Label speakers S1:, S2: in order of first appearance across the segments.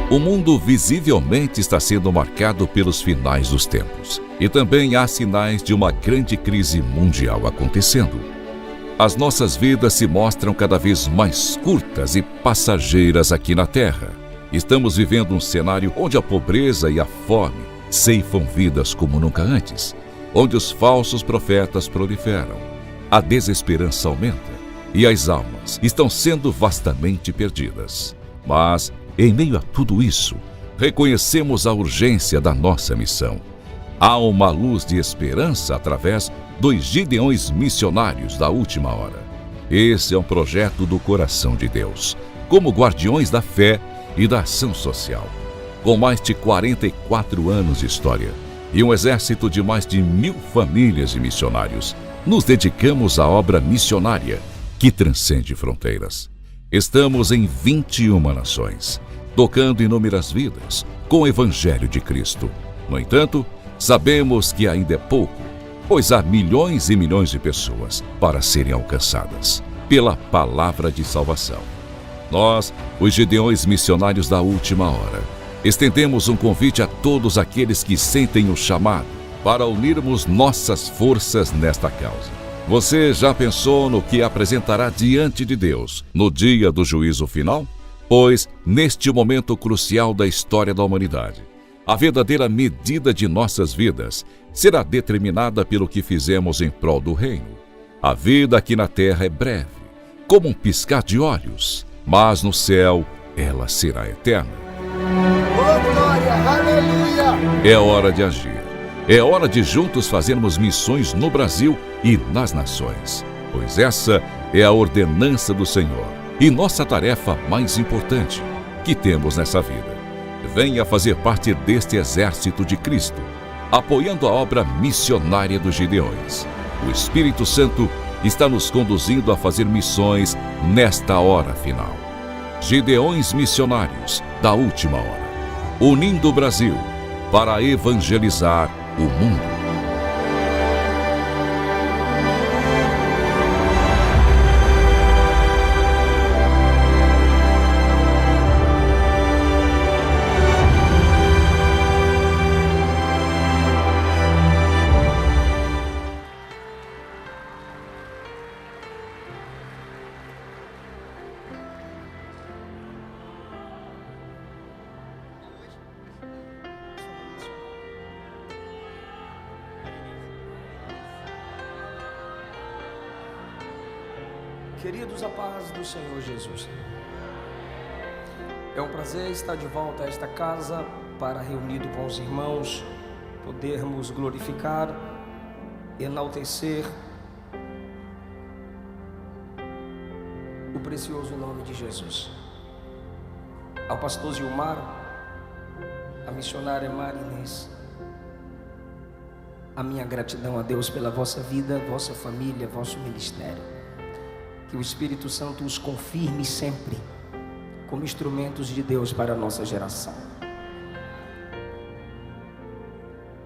S1: O mundo visivelmente está sendo marcado pelos finais dos tempos. E também há sinais de uma grande crise mundial acontecendo. As nossas vidas se mostram cada vez mais curtas e passageiras aqui na Terra. Estamos vivendo um cenário onde a pobreza e a fome ceifam vidas como nunca antes, onde os falsos profetas proliferam, a desesperança aumenta e as almas estão sendo vastamente perdidas. Mas, em meio a tudo isso, reconhecemos a urgência da nossa missão. Há uma luz de esperança através dos Gideões missionários da última hora. Esse é um projeto do coração de Deus, como guardiões da fé e da ação social. Com mais de 44 anos de história e um exército de mais de 1.000 famílias de missionários, nos dedicamos à obra missionária que transcende fronteiras. Estamos em 21 nações, tocando inúmeras vidas com o Evangelho de Cristo. No entanto, sabemos que ainda é pouco, pois há milhões e milhões de pessoas para serem alcançadas pela palavra de salvação. Nós, os Gideões missionários da última hora, estendemos um convite a todos aqueles que sentem o chamado para unirmos nossas forças nesta causa. Você já pensou no que apresentará diante de Deus no dia do juízo final? Pois, neste momento crucial da história da humanidade, a verdadeira medida de nossas vidas será determinada pelo que fizemos em prol do reino. A vida aqui na terra é breve, como um piscar de olhos, mas no céu ela será eterna.
S2: Oh, glória, aleluia!
S1: É hora de agir. É hora de juntos fazermos missões no Brasil e nas nações, pois essa é a ordenança do Senhor e nossa tarefa mais importante que temos nessa vida. Venha fazer parte deste exército de Cristo, apoiando a obra missionária dos Gideões. O Espírito Santo está nos conduzindo a fazer missões nesta hora final. Gideões missionários da última hora, unindo o Brasil para evangelizar o mundo.
S3: Queridos, a paz do Senhor Jesus. É um prazer estar de volta a esta casa para, reunido com os irmãos, podermos glorificar, enaltecer o precioso nome de Jesus. Ao pastor Gilmar, a missionária Marinês, a minha gratidão a Deus pela vossa vida, vossa família, vosso ministério. Que o Espírito Santo os confirme sempre como instrumentos de Deus para a nossa geração.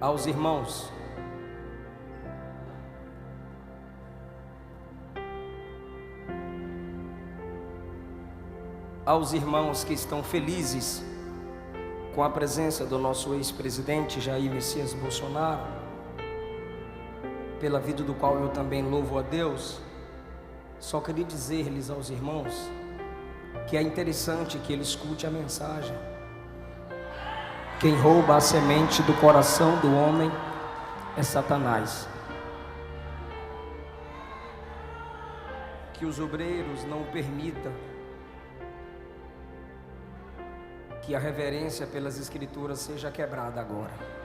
S3: Aos irmãos, que estão felizes com a presença do nosso ex-presidente Jair Messias Bolsonaro, pela vida do qual eu também louvo a Deus, só queria dizer-lhes aos irmãos que é interessante que ele escute a mensagem. Quem rouba a semente do coração do homem é Satanás. Que os obreiros não permitam que a reverência pelas Escrituras seja quebrada agora.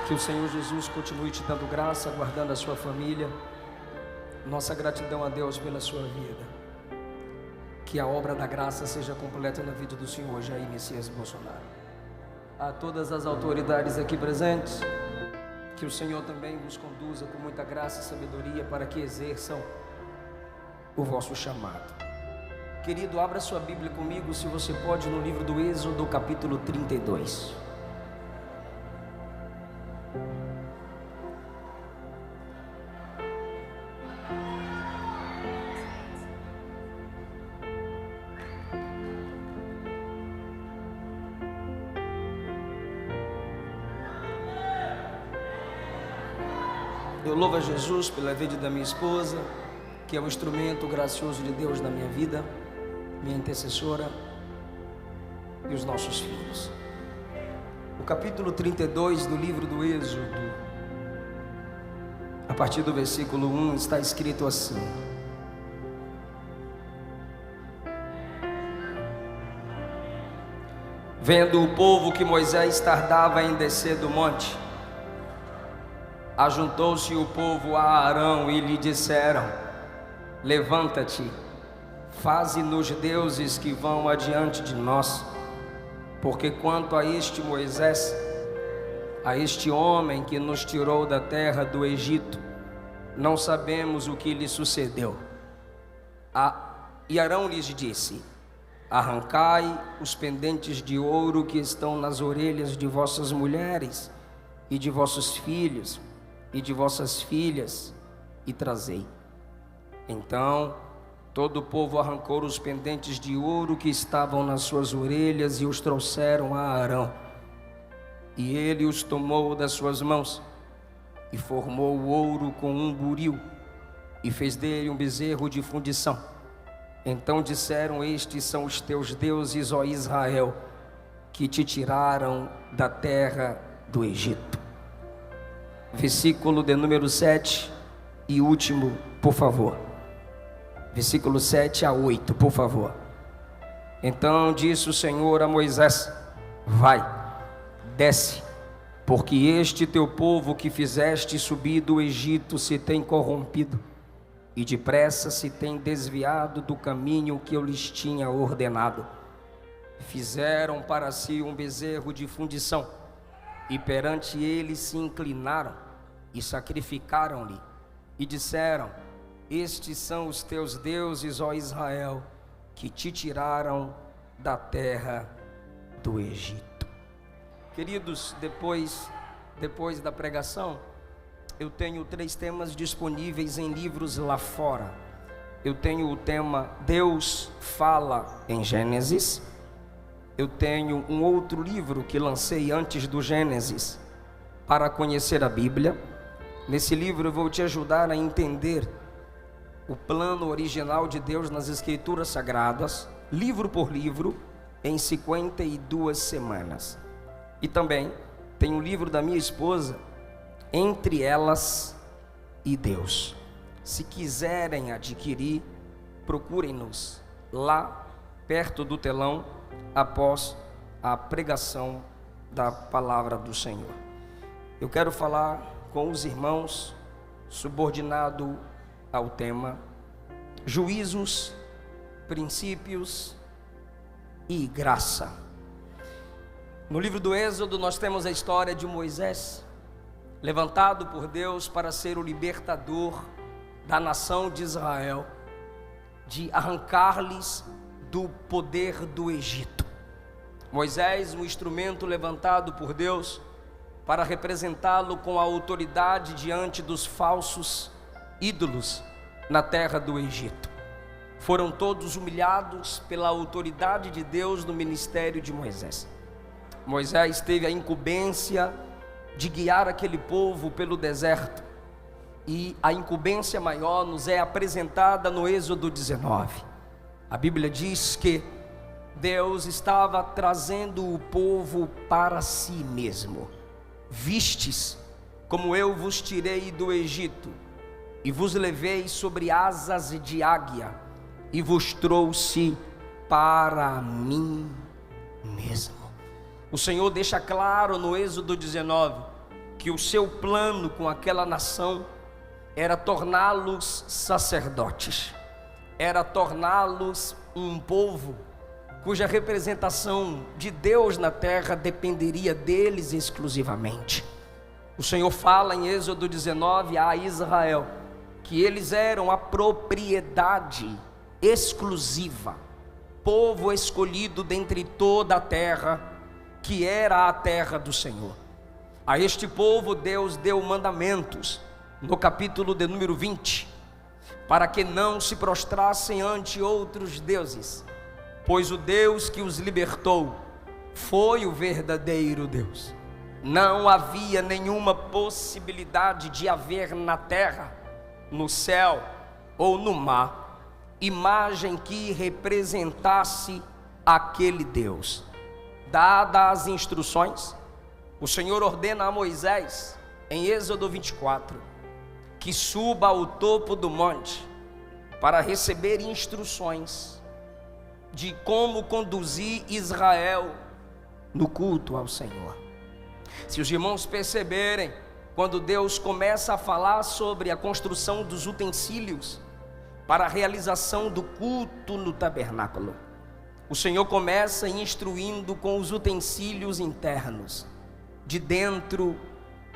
S3: Que o Senhor Jesus continue te dando graça, guardando a sua família. Nossa gratidão a Deus pela sua vida. Que a obra da graça seja completa na vida do Senhor Jair Messias Bolsonaro. A todas as autoridades aqui presentes, que o Senhor também vos conduza com muita graça e sabedoria para que exerçam o vosso chamado. Querido, abra sua Bíblia comigo, se você pode, no livro do Êxodo, capítulo 32. Eu louvo a Jesus pela vida da minha esposa, que é o instrumento gracioso de Deus na minha vida, minha intercessora, e os nossos filhos. O capítulo 32 do livro do Êxodo, a partir do versículo 1, está escrito assim: Vendo o povo que Moisés tardava em descer do monte, ajuntou-se o povo a Arão e lhe disseram: Levanta-te, faze-nos deuses que vão adiante de nós, porque quanto a este Moisés, a este homem que nos tirou da terra do Egito, não sabemos o que lhe sucedeu. E Arão lhes disse: Arrancai os pendentes de ouro que estão nas orelhas de vossas mulheres e de vossos filhos e de vossas filhas, e trazei. Então todo o povo arrancou os pendentes de ouro que estavam nas suas orelhas e os trouxeram a Arão. E ele os tomou das suas mãos e formou o ouro com um buril e fez dele um bezerro de fundição. Então disseram: Estes são os teus deuses, ó Israel, que te tiraram da terra do Egito. Versículo de número 7 e último, por favor. Versículo 7 a 8, por favor. Então disse o Senhor a Moisés: Vai, desce, porque este teu povo que fizeste subir do Egito se tem corrompido, e depressa se tem desviado do caminho que eu lhes tinha ordenado. Fizeram para si um bezerro de fundição, e perante ele se inclinaram, e sacrificaram-lhe, e disseram: Estes são os teus deuses, ó Israel, que te tiraram da terra do Egito. Queridos, depois da pregação, eu tenho 3 temas disponíveis em livros lá fora. Eu tenho o tema Deus fala em Gênesis. Eu tenho um outro livro que lancei antes do Gênesis, para conhecer a Bíblia. Nesse livro eu vou te ajudar a entender o plano original de Deus nas Escrituras Sagradas, livro por livro, em 52 semanas. E também tem um livro da minha esposa, Entre Elas e Deus. Se quiserem adquirir, procurem-nos lá perto do telão, após a pregação da palavra do Senhor. Eu quero falar com os irmãos, subordinado ao tema juízos, princípios e graça. No livro do Êxodo nós temos a história de Moisés, levantado por Deus para ser o libertador da nação de Israel, de arrancar-lhes do poder do Egito. Moisés, um instrumento levantado por Deus para representá-lo com a autoridade diante dos falsos ídolos na terra do Egito. Foram todos humilhados pela autoridade de Deus no ministério de Moisés. Moisés teve a incumbência de guiar aquele povo pelo deserto, e a incumbência maior nos é apresentada no Êxodo 19. A Bíblia diz que Deus estava trazendo o povo para si mesmo. Vistes como eu vos tirei do Egito, e vos levei sobre asas de águia, e vos trouxe para mim mesmo. O Senhor deixa claro no Êxodo 19 que o seu plano com aquela nação era torná-los sacerdotes, era torná-los um povo cuja representação de Deus na terra dependeria deles exclusivamente. O Senhor fala em Êxodo 19 a Israel que eles eram a propriedade exclusiva, povo escolhido dentre toda a terra, que era a terra do Senhor. A este povo Deus deu mandamentos no capítulo de número 20, para que não se prostrassem ante outros deuses, pois o Deus que os libertou foi o verdadeiro Deus. Não havia nenhuma possibilidade de haver na terra, no céu ou no mar, imagem que representasse aquele Deus. Dadas as instruções, o Senhor ordena a Moisés, em Êxodo 24, que suba ao topo do monte para receber instruções de como conduzir Israel no culto ao Senhor. Se os irmãos perceberem, quando Deus começa a falar sobre a construção dos utensílios para a realização do culto no tabernáculo, o Senhor começa instruindo com os utensílios internos, de dentro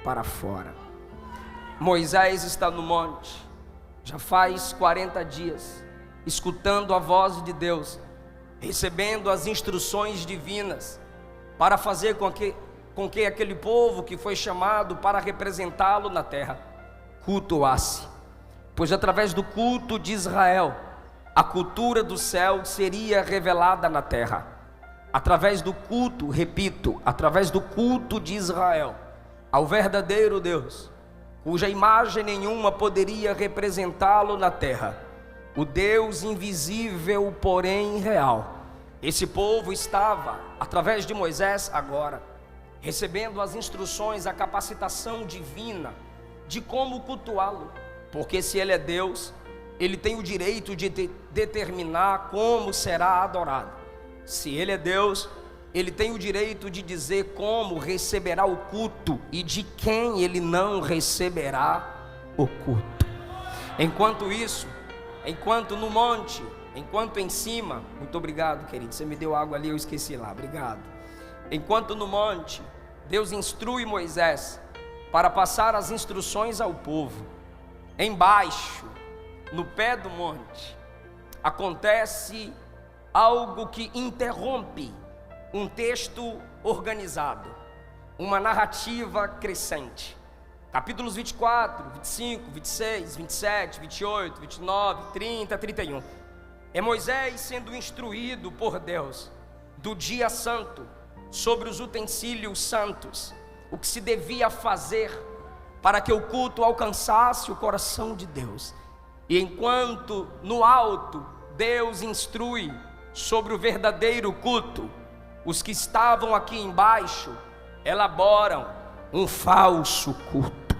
S3: para fora. Moisés está no monte, já faz 40 dias, escutando a voz de Deus, recebendo as instruções divinas, para fazer com que aquele povo que foi chamado para representá-lo na terra, cultuasse. Pois através do culto de Israel, a cultura do céu seria revelada na terra. Através do culto, repito, através do culto de Israel, ao verdadeiro Deus, cuja imagem nenhuma poderia representá-lo na terra, o Deus invisível, porém real. Esse povo estava, através de Moisés agora, recebendo as instruções, a capacitação divina de como cultuá-lo, porque se Ele é Deus, Ele tem o direito de determinar como será adorado. Se Ele é Deus, Ele tem o direito de dizer como receberá o culto e de quem Ele não receberá o culto. Enquanto isso, enquanto no monte, enquanto em cima, muito obrigado, querido, você me deu água ali, eu esqueci lá, obrigado. Enquanto no monte, Deus instrui Moisés para passar as instruções ao povo. Embaixo, no pé do monte, acontece algo que interrompe um texto organizado, uma narrativa crescente. Capítulos 24, 25, 26, 27, 28, 29, 30, 31. É Moisés sendo instruído por Deus do dia santo, sobre os utensílios santos, o que se devia fazer para que o culto alcançasse o coração de Deus. E enquanto no alto Deus instrui sobre o verdadeiro culto, os que estavam aqui embaixo elaboram um falso culto.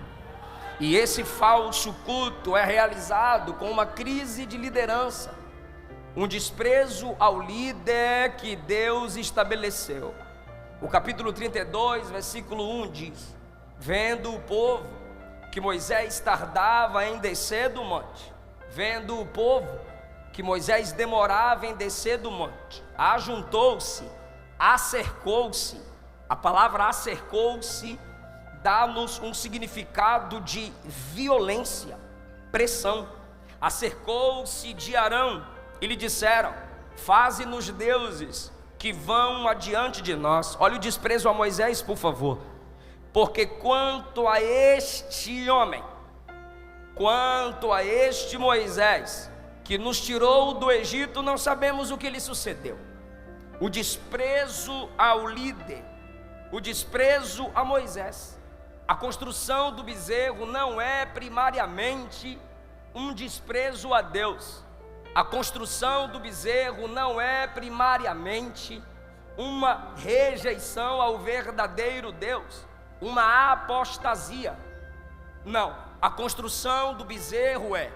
S3: E esse falso culto é realizado com uma crise de liderança, um desprezo ao líder que Deus estabeleceu. O capítulo 32, versículo 1 diz: vendo o povo que Moisés tardava em descer do monte, vendo o povo que Moisés demorava em descer do monte, ajuntou-se, acercou-se. A palavra acercou-se dá-nos um significado de violência, pressão. Acercou-se de Arão e lhe disseram: faze-nos deuses que vão adiante de nós. Olha o desprezo a Moisés, por favor. Porque quanto a este homem, quanto a este Moisés, que nos tirou do Egito, não sabemos o que lhe sucedeu. O desprezo ao líder, o desprezo a Moisés. A construção do bezerro não é primariamente um desprezo a Deus. A construção do bezerro não é primariamente uma rejeição ao verdadeiro Deus, uma apostasia. Não, a construção do bezerro é: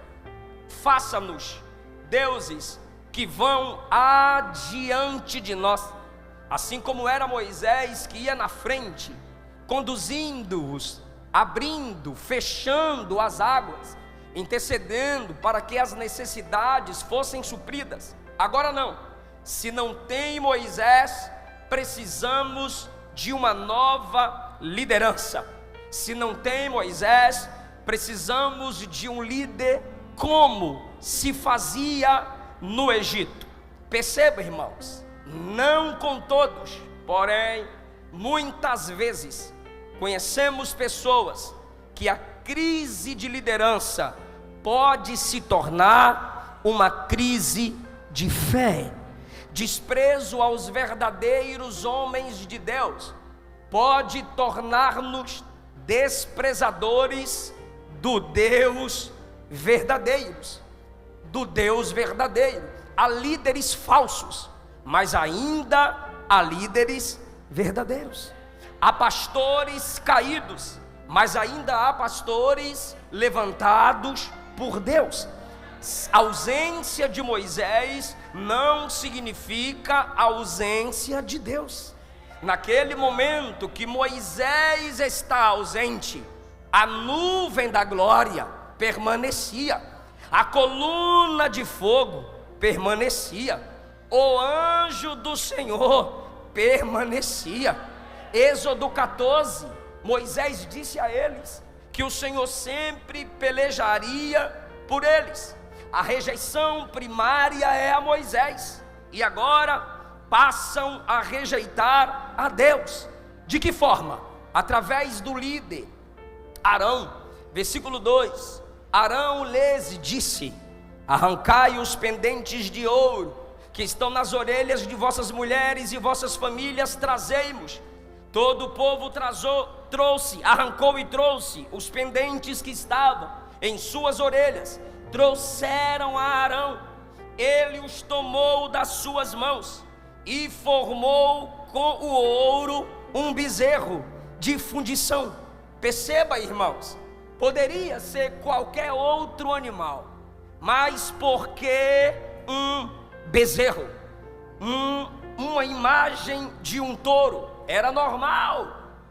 S3: faça-nos deuses que vão adiante de nós. Assim como era Moisés que ia na frente, conduzindo-os, abrindo, fechando as águas, intercedendo para que as necessidades fossem supridas. Agora não, se não tem Moisés, precisamos de uma nova liderança. Se não tem Moisés, precisamos de um líder como se fazia no Egito. Perceba, irmãos, não com todos, porém muitas vezes conhecemos pessoas que a crise de liderança pode se tornar uma crise de fé. Desprezo aos verdadeiros homens de Deus pode tornar-nos desprezadores do Deus verdadeiros, do Deus verdadeiro. Há líderes falsos, mas ainda há líderes verdadeiros. Há pastores caídos, mas ainda há pastores levantados por Deus. A ausência de Moisés não significa ausência de Deus. Naquele momento que Moisés está ausente, a nuvem da glória permanecia, a coluna de fogo permanecia, o anjo do Senhor permanecia. Êxodo 14, Moisés disse a eles que o Senhor sempre pelejaria por eles. A rejeição primária é a Moisés, e agora passam a rejeitar a Deus. De que forma? Através do líder Arão. Versículo 2: Arão lhes disse: arrancai os pendentes de ouro que estão nas orelhas de vossas mulheres e vossas famílias, trazei-mos. Todo o povo trouxe, arrancou e trouxe os pendentes que estavam em suas orelhas, trouxeram a Arão. Ele os tomou das suas mãos e formou com o ouro um bezerro de fundição. Perceba, irmãos, poderia ser qualquer outro animal, mas porque um bezerro, uma imagem de um touro? Era normal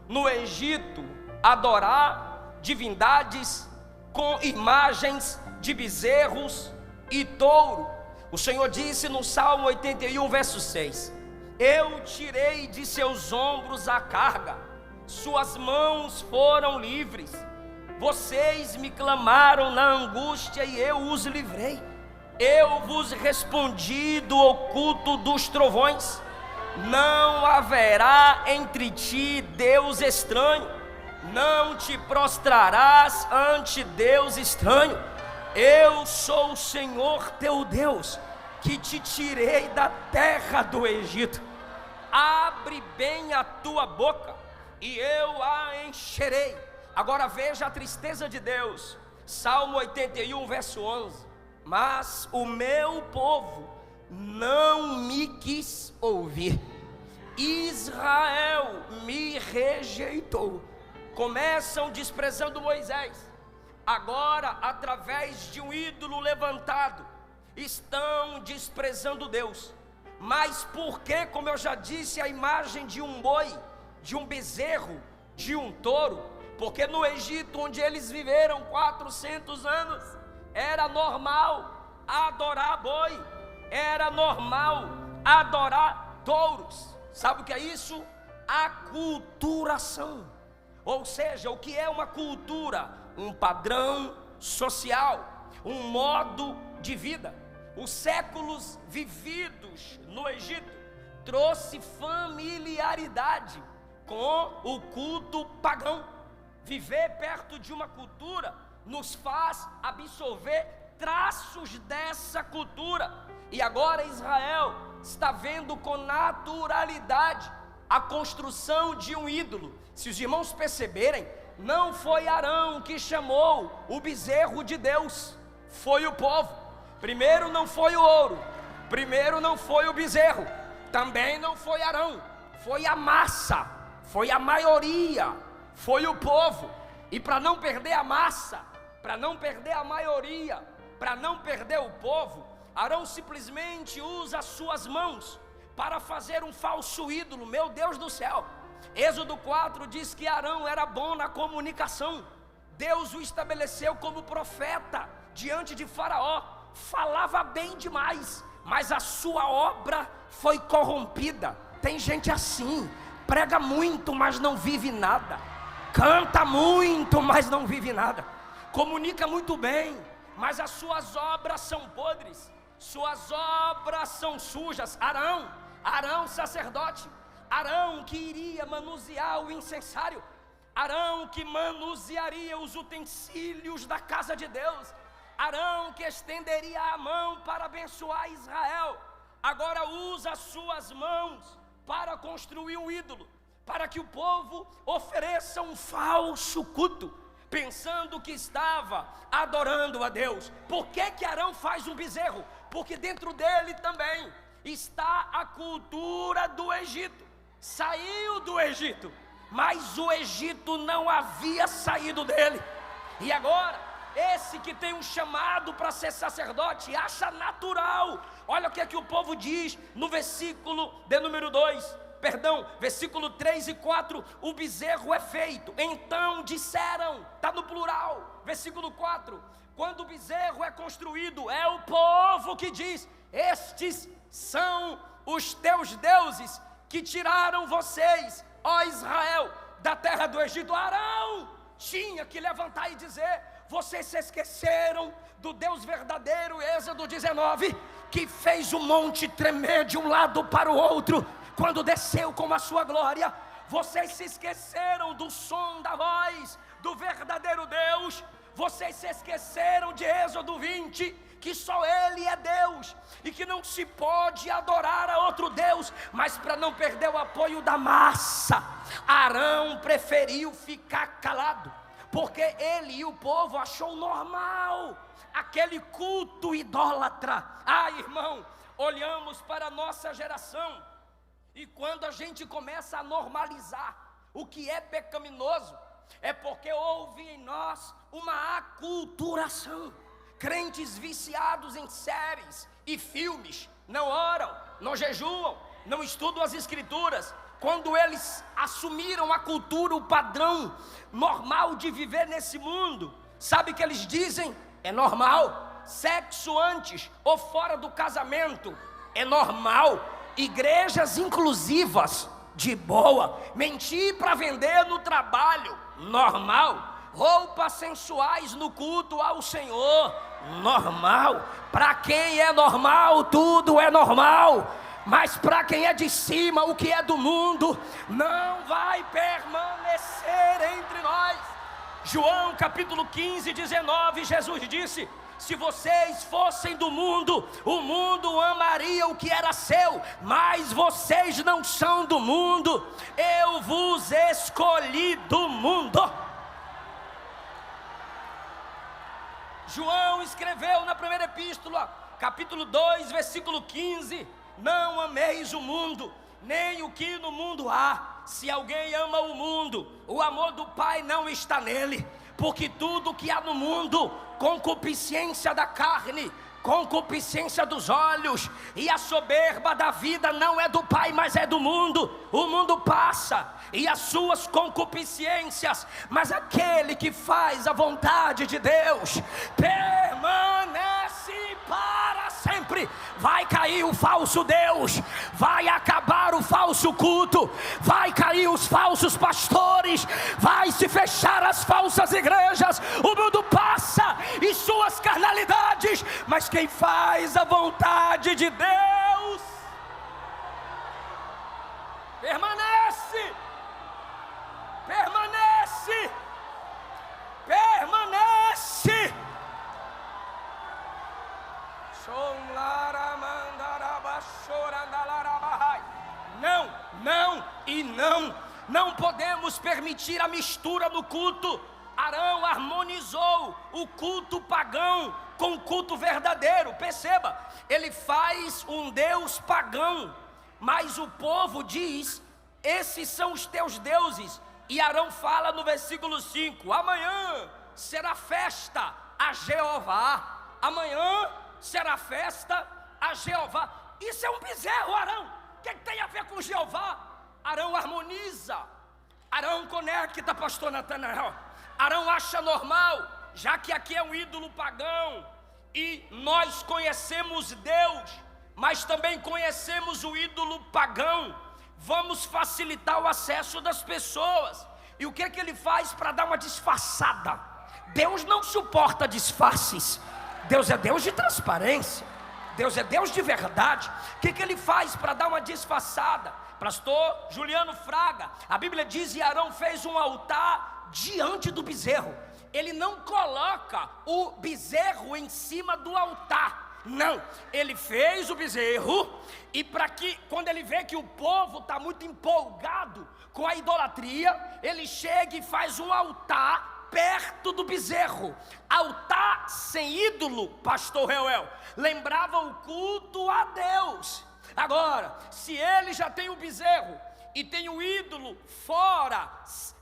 S3: no Egito adorar divindades com imagens de bezerros e touro. O Senhor disse no Salmo 81, verso 6: eu tirei de seus ombros a carga, suas mãos foram livres. Vocês me clamaram na angústia e eu os livrei. Eu vos respondi do oculto dos trovões. Não haverá entre ti Deus estranho, não te prostrarás ante Deus estranho. Eu sou o Senhor teu Deus, que te tirei da terra do Egito. Abre bem a tua boca e eu a encherei. Agora veja a tristeza de Deus. Salmo 81, verso 11: mas o meu povo não me quis ouvir, Israel me rejeitou. Começam desprezando Moisés, agora através de um ídolo levantado, estão desprezando Deus. Mas por que, como eu já disse, a imagem de um boi, de um bezerro, de um touro? Porque no Egito, onde eles viveram 400 anos, era normal adorar boi, era normal adorar touros. Sabe o que é isso? Aculturação. Ou seja, o que é uma cultura? Um padrão social, um modo de vida. Os séculos vividos no Egito trouxe familiaridade com o culto pagão. Viver perto de uma cultura nos faz absorver traços dessa cultura. E agora Israel está vendo com naturalidade a construção de um ídolo. Se os irmãos perceberem, não foi Arão que chamou o bezerro de Deus, foi o povo. Primeiro não foi o ouro, primeiro não foi o bezerro, também não foi Arão, foi a massa, foi a maioria, foi o povo. E para não perder a massa, para não perder a maioria, para não perder o povo, Arão simplesmente usa as suas mãos para fazer um falso ídolo. Meu Deus do céu! Êxodo 4 diz que Arão era bom na comunicação. Deus o estabeleceu como profeta diante de Faraó. Falava bem demais, mas a sua obra foi corrompida. Tem gente assim, prega muito, mas não vive nada. Canta muito, mas não vive nada. Comunica muito bem, mas as suas obras são podres. Suas obras são sujas. Arão sacerdote, Arão que iria manusear o incensário, Arão que manusearia os utensílios da casa de Deus, Arão que estenderia a mão para abençoar Israel, agora usa as suas mãos para construir um ídolo, para que o povo ofereça um falso culto, pensando que estava adorando a Deus. Por que Arão faz um bezerro? Porque dentro dele também está a cultura do Egito. Saiu do Egito, mas o Egito não havia saído dele. E agora, esse que tem um chamado para ser sacerdote, acha natural. Olha o que é que o povo diz no versículo de número versículo 3 e 4, o bezerro é feito. Então disseram, está no plural, versículo 4, quando o bezerro é construído, é o povo que diz: estes são os teus deuses que tiraram vocês, ó Israel, da terra do Egito. Arão tinha que levantar e dizer: vocês se esqueceram do Deus verdadeiro, Êxodo 19, que fez o monte tremer de um lado para o outro, quando desceu com a sua glória. Vocês se esqueceram do som da voz do verdadeiro Deus. Vocês se esqueceram de Êxodo 20, que só Ele é Deus, e que não se pode adorar a outro Deus. Mas para não perder o apoio da massa, Arão preferiu ficar calado, porque ele e o povo achou normal aquele culto idólatra. Irmão, olhamos para a nossa geração, e quando a gente começa a normalizar o que é pecaminoso, é porque houve em nós uma aculturação. Crentes viciados em séries e filmes, não oram, não jejuam, não estudam as escrituras. Quando eles assumiram a cultura, o padrão normal de viver nesse mundo, sabe o que eles dizem? É normal. Sexo antes ou fora do casamento é normal. Igrejas inclusivas, de boa. Mentir para vender no trabalho, normal. Roupas sensuais no culto ao Senhor, normal. Para quem é normal, tudo é normal. Mas para quem é de cima, o que é do mundo não vai permanecer entre nós. João capítulo 15, 19, Jesus disse: se vocês fossem do mundo, o mundo amaria o que era seu, mas vocês não são do mundo, eu vos escolhi do mundo. João escreveu na primeira epístola, capítulo 2, versículo 15: não ameis o mundo, nem o que no mundo há. Se alguém ama o mundo, o amor do Pai não está nele. Porque tudo que há no mundo, concupiscência da carne, concupiscência dos olhos e a soberba da vida, não é do Pai, mas é do mundo. O mundo passa e as suas concupiscências, mas aquele que faz a vontade de Deus permanece para sempre. Vai cair o falso Deus, vai acabar o falso culto, vai cair os falsos pastores, vai se fechar as falsas igrejas. O mundo passa e suas carnalidades, mas quem faz a vontade de Deus permanece, permanece, permanece. Não, não e não. Não podemos permitir a mistura no culto. Arão harmonizou o culto pagão com o culto verdadeiro. Perceba, ele faz um Deus pagão, mas o povo diz: esses são os teus deuses. E Arão fala no versículo 5: amanhã será festa a Jeová. Amanhã será festa a Jeová. Isso é um bezerro, Arão. O que tem a ver com Jeová? Arão harmoniza, Arão conecta, pastor Natanael. Arão acha normal, já que aqui é um ídolo pagão e nós conhecemos Deus, mas também conhecemos o ídolo pagão, vamos facilitar o acesso das pessoas. E o que é que ele faz para dar uma disfarçada? Deus não suporta disfarces. Deus é Deus de transparência, Deus é Deus de verdade. O que ele faz para dar uma disfarçada? Pastor Juliano Fraga, a Bíblia diz: e Arão fez um altar diante do bezerro. Ele não coloca o bezerro em cima do altar. Não, ele fez o bezerro, e para que, quando ele vê que o povo está muito empolgado com a idolatria, ele chega e faz um altar perto do bezerro. Altar sem ídolo, pastor Reuel, lembrava o culto a Deus. Agora, se ele já tem o bezerro e tem o ídolo fora,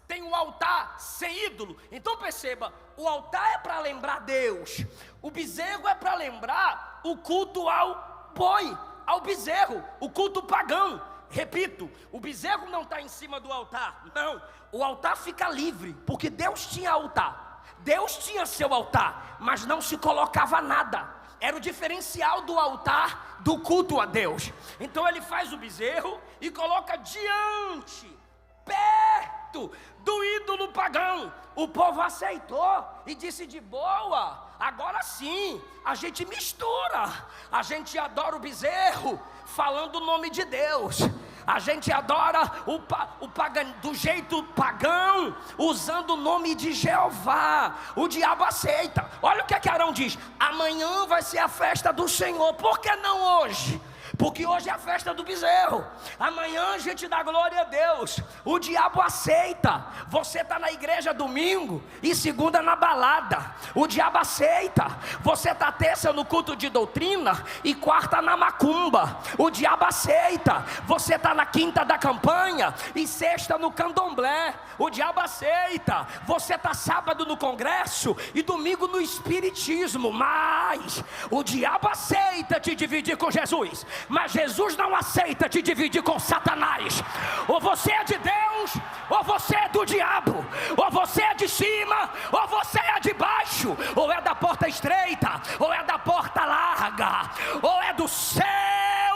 S3: tem um altar sem ídolo, então perceba, o altar é para lembrar Deus, o bezerro é para lembrar o culto ao boi, ao bezerro, o culto pagão. Repito, o bezerro não está em cima do altar, não, o altar fica livre, porque Deus tinha altar, Deus tinha seu altar, mas não se colocava nada, era o diferencial do altar do culto a Deus. Então ele faz o bezerro e coloca diante, perto do ídolo pagão. O povo aceitou e disse: de boa, agora sim, a gente mistura, a gente adora o bezerro falando o nome de Deus, a gente adora o pagão do jeito pagão, usando o nome de Jeová. O diabo aceita. Olha o que Arão diz: amanhã vai ser a festa do Senhor, por que não hoje? Porque hoje é a festa do bezerro, amanhã a gente dá glória a Deus. O diabo aceita. Você está na igreja domingo e segunda na balada, o diabo aceita. Você está terça no culto de doutrina e quarta na macumba, o diabo aceita. Você está na quinta da campanha e sexta no candomblé, o diabo aceita. Você está sábado no congresso e domingo no espiritismo, mas o diabo aceita te dividir com Jesus, mas Jesus não aceita te dividir com Satanás. Ou você é de Deus, ou você é do diabo, ou você é de cima, ou você é de baixo, ou é da porta estreita, ou é da porta larga, ou é do céu,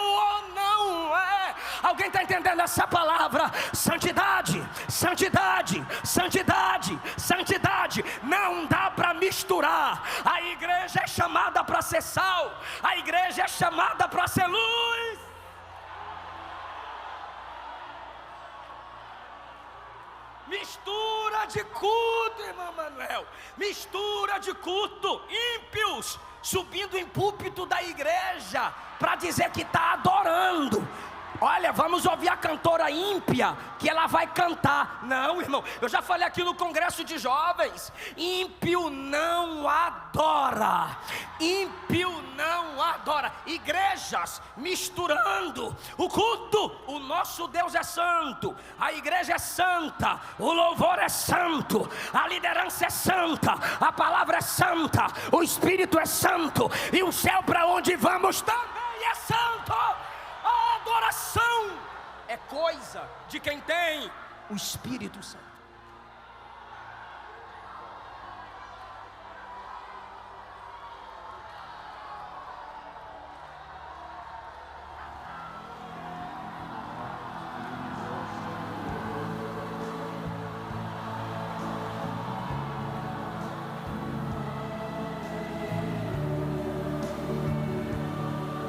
S3: ou não é. Alguém está entendendo essa palavra? Santidade, santidade, santidade, santidade. Não dá para misturar. A igreja é chamada para ser sal, a igreja é chamada para ser luz. Mistura de culto, irmão Manuel, mistura de culto. Ímpios subindo em púlpito da igreja para dizer que está adorando. Olha, vamos ouvir a cantora ímpia, que ela vai cantar. Não, irmão, eu já falei aqui no congresso de jovens: ímpio não adora, ímpio não adora. Igrejas misturando o culto. O nosso Deus é santo, a igreja é santa, o louvor é santo, a liderança é santa, a palavra é santa, o Espírito é santo, e o céu para onde vamos também é santo. A adoração é coisa de quem tem o Espírito Santo.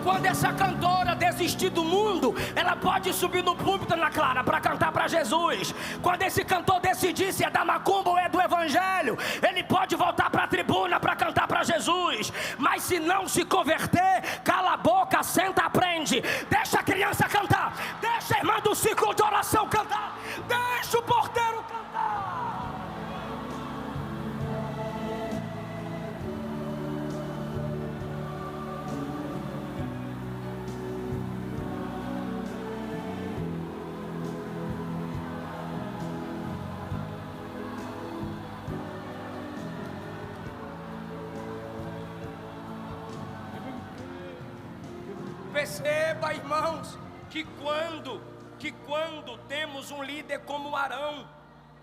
S3: Quando essa cantora desistir do mundo, ela pode subir no púlpito, Ana Clara, para cantar para Jesus. Quando esse cantor decidir se é da macumba ou é do evangelho, ele pode voltar para a tribuna para cantar para Jesus. Mas se não se converter, cala a boca, senta, aprende. Deixa a criança cantar, deixa a irmã do ciclo de oração cantar, deixa o porteiro cantar. Perceba, irmãos, que quando temos um líder como Arão,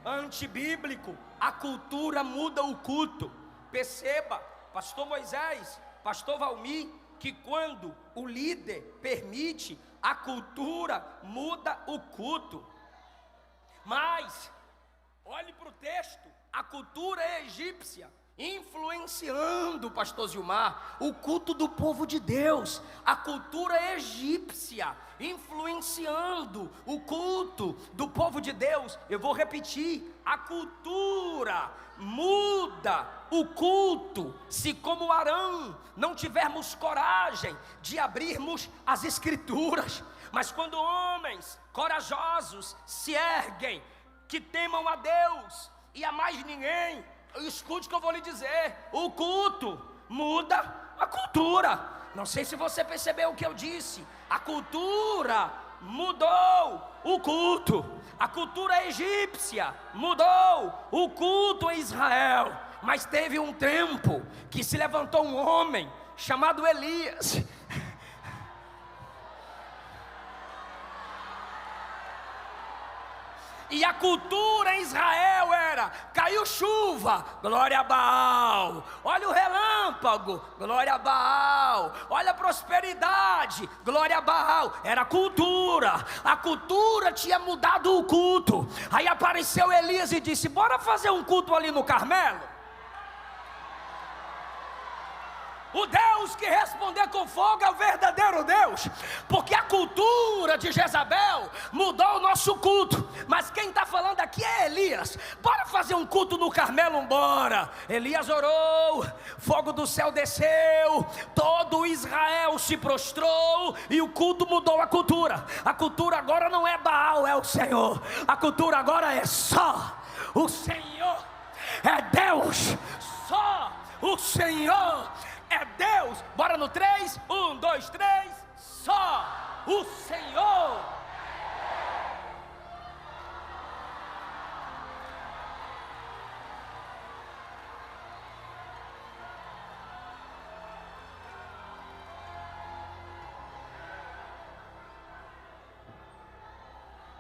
S3: antibíblico, a cultura muda o culto. Perceba, pastor Moisés, pastor Valmir, que quando o líder permite, a cultura muda o culto. Mas, olhe para o texto, a cultura egípcia influenciando, pastor Zilmar, o culto do povo de Deus. A cultura egípcia influenciando o culto do povo de Deus. Eu vou repetir: a cultura muda o culto, se como Arão não tivermos coragem de abrirmos as Escrituras. Mas quando homens corajosos se erguem, que temam a Deus e a mais ninguém, escute o que eu vou lhe dizer: o culto muda a cultura. Não sei se você percebeu o que eu disse. A cultura mudou o culto. A cultura egípcia mudou o culto em Israel. Mas teve um tempo que se levantou um homem chamado Elias. E a cultura em Israel era: caiu chuva, glória a Baal. Olha o relâmpago, glória a Baal. Olha a prosperidade, glória a Baal. Era a cultura. A cultura tinha mudado o culto. Aí apareceu Elias e disse: bora fazer um culto ali no Carmelo. O Deus que responder com fogo é o verdadeiro Deus, porque a cultura de Jezabel mudou o nosso culto. Mas quem está falando aqui é Elias. Bora fazer um culto no Carmelo, bora. Elias orou, fogo do céu desceu, todo Israel se prostrou e o culto mudou a cultura. A cultura agora não é Baal, é o Senhor. A cultura agora é só o Senhor. É Deus, só o Senhor é Deus. Bora no 3, 1, 2, 3. Só o Senhor.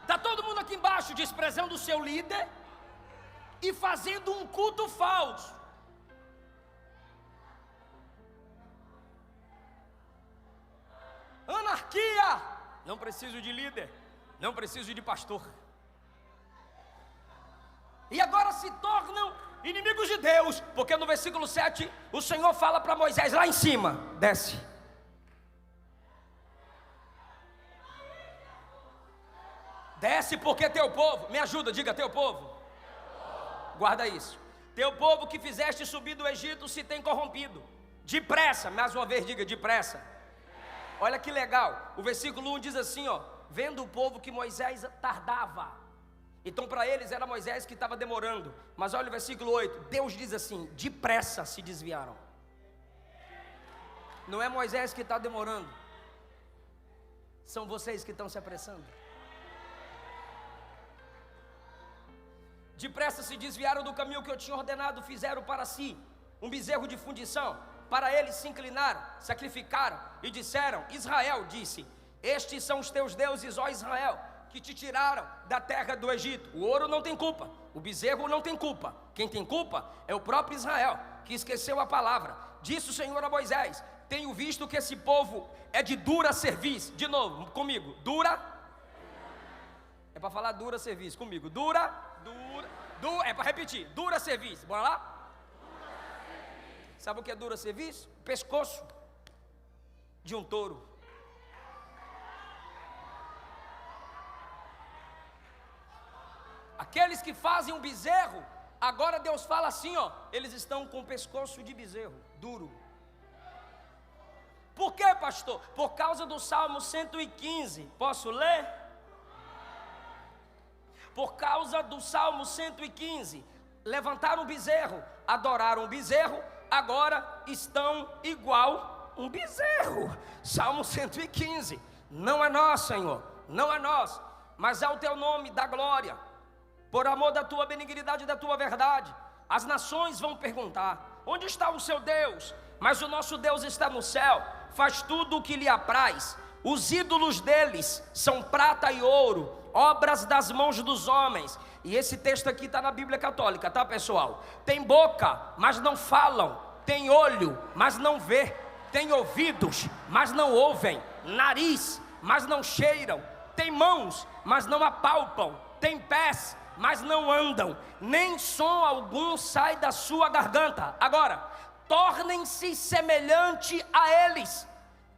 S3: Está todo mundo aqui embaixo desprezando o seu líder e fazendo um culto falso. Anarquia. Não preciso de líder, não preciso de pastor. E agora se tornam inimigos de Deus, porque no versículo 7 o Senhor fala para Moisés lá em cima: desce. Desce, porque teu povo, me ajuda, diga teu povo. Guarda isso. Teu povo que fizeste subir do Egito se tem corrompido. Depressa, mais uma vez diga depressa. Olha que legal, o versículo 1 diz assim, ó: vendo o povo que Moisés tardava. Então para eles era Moisés que estava demorando. Mas olha o versículo 8, Deus diz assim: depressa se desviaram. Não é Moisés que está demorando, são vocês que estão se apressando. Depressa se desviaram do caminho que eu tinha ordenado, fizeram para si um bezerro de fundição. Para eles se inclinaram, sacrificaram e disseram: Israel disse: estes são os teus deuses, ó Israel, que te tiraram da terra do Egito. O ouro não tem culpa, o bezerro não tem culpa. Quem tem culpa é o próprio Israel, que esqueceu a palavra. Disse o Senhor a Moisés: tenho visto que esse povo é de dura serviço. De novo, comigo, dura. É para falar dura serviço, comigo, dura, é para repetir, dura serviço, bora lá? Sabe o que é dura serviço? Pescoço de um touro. Aqueles que fazem um bezerro, agora Deus fala assim, ó: eles estão com o pescoço de bezerro, duro. Por quê, pastor? Por causa do Salmo 115. Posso ler? Por causa do Salmo 115. Levantaram um bezerro, adoraram um bezerro, agora estão igual um bezerro. Salmo 115. Não é nós, Senhor, não é nós, mas é o teu nome da glória. Por amor da tua benignidade e da tua verdade, as nações vão perguntar: onde está o seu Deus? Mas o nosso Deus está no céu, faz tudo o que lhe apraz. Os ídolos deles são prata e ouro, obras das mãos dos homens. E esse texto aqui está na Bíblia Católica, tá, pessoal? Tem boca, mas não falam. Tem olho, mas não vê. Tem ouvidos, mas não ouvem. Nariz, mas não cheiram. Tem mãos, mas não apalpam. Tem pés, mas não andam. Nem som algum sai da sua garganta. Agora, tornem-se semelhante a eles.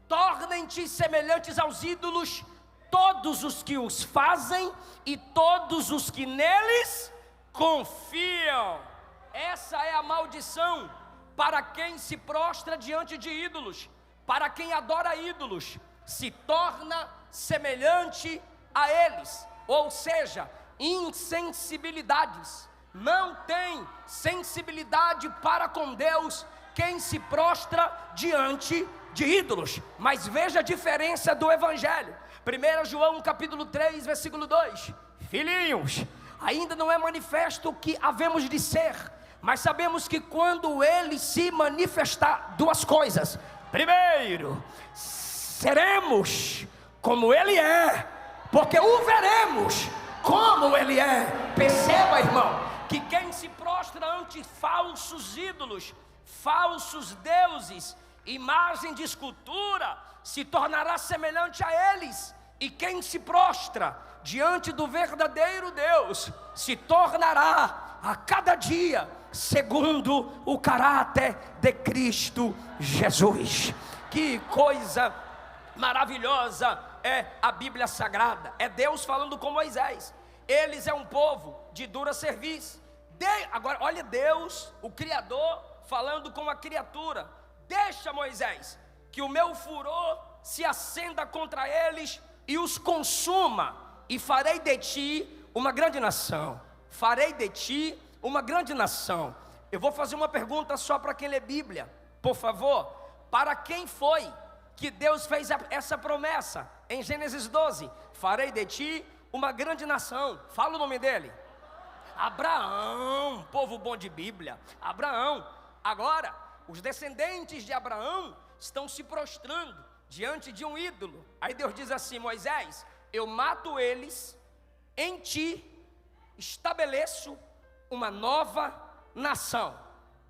S3: Tornem-te semelhantes aos ídolos, todos os que os fazem e todos os que neles confiam. Essa é a maldição para quem se prostra diante de ídolos, para quem adora ídolos, se torna semelhante a eles, ou seja, insensibilidades. Não tem sensibilidade para com Deus quem se prostra diante de ídolos. Mas veja a diferença do Evangelho. 1 João capítulo 3, versículo 2: Filhinhos, ainda não é manifesto o que havemos de ser, mas sabemos que quando Ele se manifestar, duas coisas: primeiro, seremos como Ele é, porque o veremos como Ele é. Perceba, irmão, que quem se prostra ante falsos ídolos, falsos deuses, imagem de escultura, se tornará semelhante a eles. E quem se prostra diante do verdadeiro Deus, se tornará a cada dia segundo o caráter de Cristo Jesus. Que coisa maravilhosa é a Bíblia Sagrada. É Deus falando com Moisés. Eles é um povo de dura cerviz. Agora olha Deus, o Criador, falando com a criatura: deixa, Moisés, que o meu furor se acenda contra eles e os consuma, e farei de ti uma grande nação. Farei de ti uma grande nação. Eu vou fazer uma pergunta só para quem lê Bíblia, por favor. Para quem foi que Deus fez essa promessa? Em Gênesis 12: farei de ti uma grande nação. Fala o nome dele: Abraão. Povo bom de Bíblia, Abraão. Agora, os descendentes de Abraão estão se prostrando diante de um ídolo. Aí Deus diz assim: Moisés, eu mato eles, em ti estabeleço uma nova nação.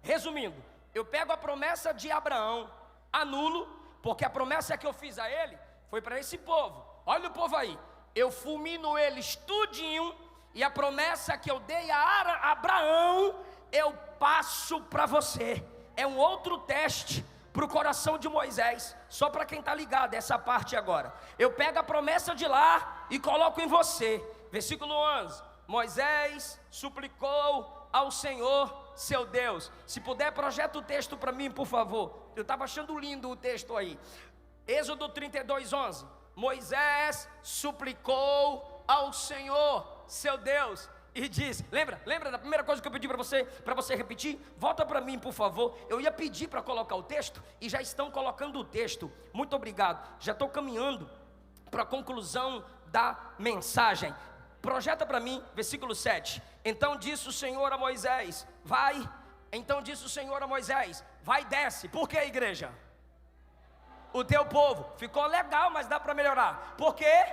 S3: Resumindo, eu pego a promessa de Abraão, anulo, porque a promessa que eu fiz a ele foi para esse povo. Olha o povo aí, eu fulmino eles tudinho, e a promessa que eu dei a Abraão, eu passo para você. É um outro teste para o coração de Moisés, só para quem está ligado essa parte agora. Eu pego a promessa de lá e coloco em você. Versículo 11: Moisés suplicou ao Senhor seu Deus. Se puder, projeta o texto para mim, por favor. Eu estava achando lindo o texto aí. Êxodo 32, 11: Moisés suplicou ao Senhor seu Deus e diz, lembra da primeira coisa que eu pedi para você repetir? Volta para mim, por favor. Eu ia pedir para colocar o texto e já estão colocando o texto. Muito obrigado. Já estou caminhando para a conclusão da mensagem. Projeta para mim, versículo 7. Então disse o Senhor a Moisés: vai. Então disse o Senhor a Moisés: vai, desce. Por que, igreja? O teu povo. Ficou legal, mas dá para melhorar. Por quê?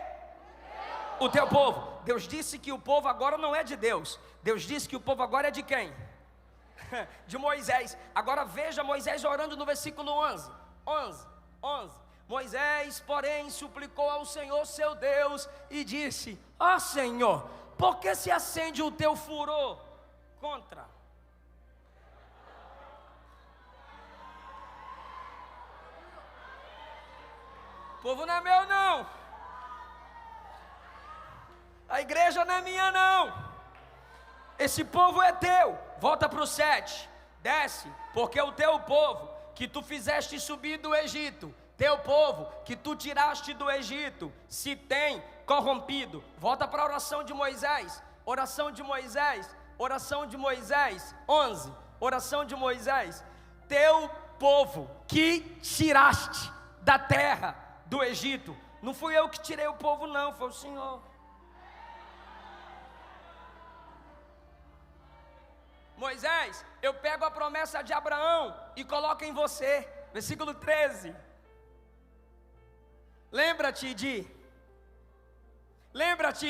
S3: O teu povo. Deus disse que o povo agora não é de Deus. Deus disse que o povo agora é de quem? De Moisés. Agora veja Moisés orando no versículo 11. Moisés, porém, suplicou ao Senhor seu Deus e disse: ó Senhor, por que se acende o teu furor contra? O povo não é meu não. A igreja não é minha não. Esse povo é teu. Volta para o 7. Desce, porque o teu povo que tu fizeste subir do Egito, teu povo que tu tiraste do Egito, se tem corrompido. Volta para a oração de Moisés. Oração de Moisés. 11. Oração de Moisés. Teu povo que tiraste da terra do Egito. Não fui eu que tirei o povo não, foi o Senhor. Moisés, eu pego a promessa de Abraão e coloco em você. Versículo 13. Lembra-te